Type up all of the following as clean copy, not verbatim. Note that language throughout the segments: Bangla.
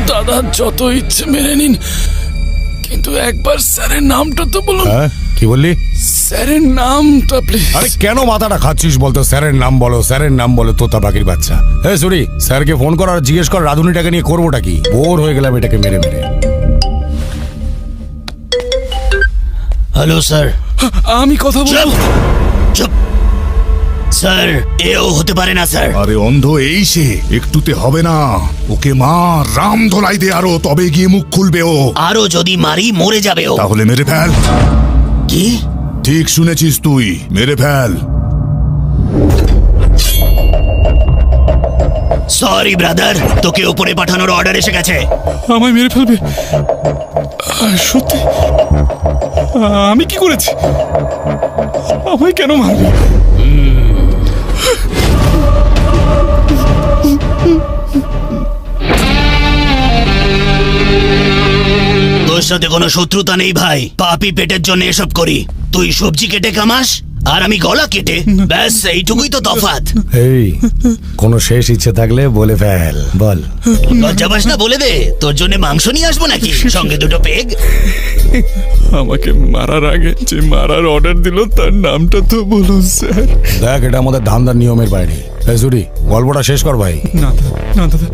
দাদা যত ইচ্ছে মেনে নিন, কিন্তু একবার স্যারের নামটা তো বলুন। কি বললি? স্যারের নামটা প্লিজ। আরে কেন মাথাটা খাচ্ছিস বলতো? স্যারের নাম বলো, স্যারের নাম বলো, তোতা পাখির বাচ্চা। হ্যাঁ সরি, স্যারকে ফোন কর আর জিজ্ঞেস কর রাধুনিটাকে নিয়ে করবোটা কি। বোর হয়ে গেলাম এটাকে মেরে মেরে। Hello sir. আমি কথা বলবো। চুপ স্যার, এও হতে পারে না স্যার। আরে অন্ধ এই সে, একটুতে হবে না। ওকে মার, রাম ধলাই দে আরো, তবে গিয়ে মুখ খুলবে ও। আরো যদি মারি মরে যাবে ও। তাহলে মেরে ফেল। কি? ঠিক শুনেছিস তুই, মেরে ফেল। সরি ব্রাদার, তোকে উপরে পাঠানোর অর্ডার এসে গেছে। আমায় মেরে ফেলবে? সত্যি? আমি কি করেছি? আমায় কেন মারবে? তোর সাথে কোনো শত্রুতা নেই ভাই, পাপি পেটের জন্য এসব করি। তুই সবজি কেটে কামাস আর আমি গলা কেটে, ব্যাস এইটুকুই তো তফাৎ। এই কোনো শেষ ইচ্ছে থাকলে বলে ফেল, বল। লজ্জা পাস না, বলে দে। তোর জন্য মাংস নিয়ে আসবো নাকি, সঙ্গে দুটো পেগ? আমাকে মারার আগে যে মারার অর্ডার দিল তার নামটা তো বলুন স্যার। দেখ, এটা আমাদের ধান্দার নিয়মের বাইরে। এই সরি, গল্পটা শেষ কর ভাই। না দাদা,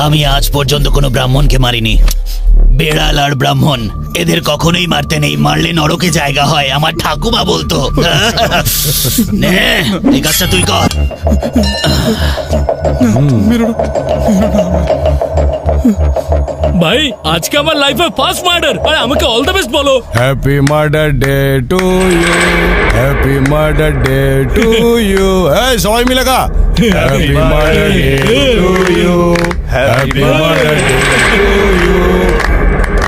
আমি আজ পর্যন্ত কোনো ব্রাহ্মণকে মারিনি। বেড়াল আর ব্রাহ্মণ এদের কখনোই মারতে নেই, মারলে নরকে জায়গা হয়, আমার ঠাকুমা বলতো। নে এই কাজটা তুই কর। ভাই আজকে আমার লাইফে ফার্স্ট মার্ডার, আর আমাকে অল দ্য বেস্ট বলো। Happy murder day to you, happy murder day to you. এই সবাই মিলে গা। Happy murder day to you, happy murder day to you,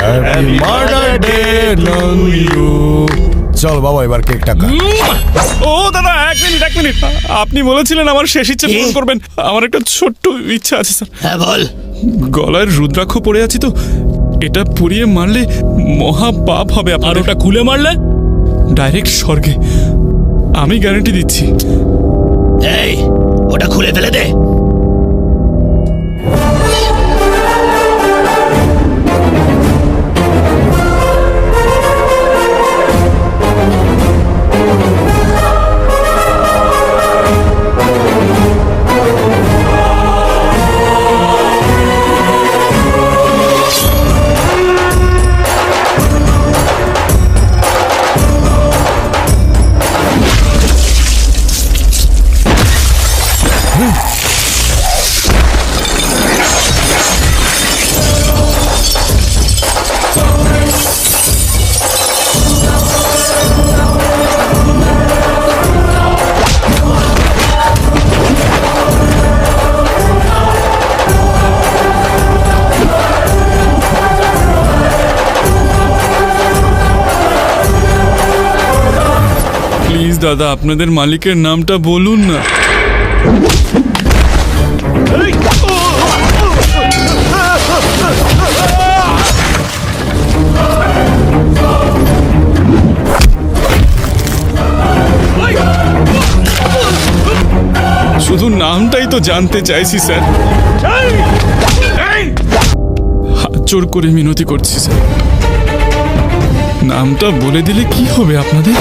happy murder day to you. চল বাবা, এবার কেকটা খা। ও দাদা এক মিনিট। আপনি বলেছিলেন আমার শেষ ইচ্ছে পূরণ করবেন। আমার একটা ছোট্ট ইচ্ছা আছে স্যার। হ্যাঁ বল। গলায় রুদ্রাক্ষ পড়ে আছি তো, এটা পুড়িয়ে মারলে মহা পাপ হবে। আর ওটা খুলে মারলে ডাইরেক্ট স্বর্গে, আমি গ্যারান্টি দিচ্ছি। এই ওটা খুলে ফেলে দে। প্লিজ দাদা, আপনাদের মালিকের নামটা বলুন না। শুধু নামটাই তো জানতে চাইছি স্যার। হাত জোর করে মিনতি করছি স্যার, নামটা বলে দিলে কি হবে আপনাদের?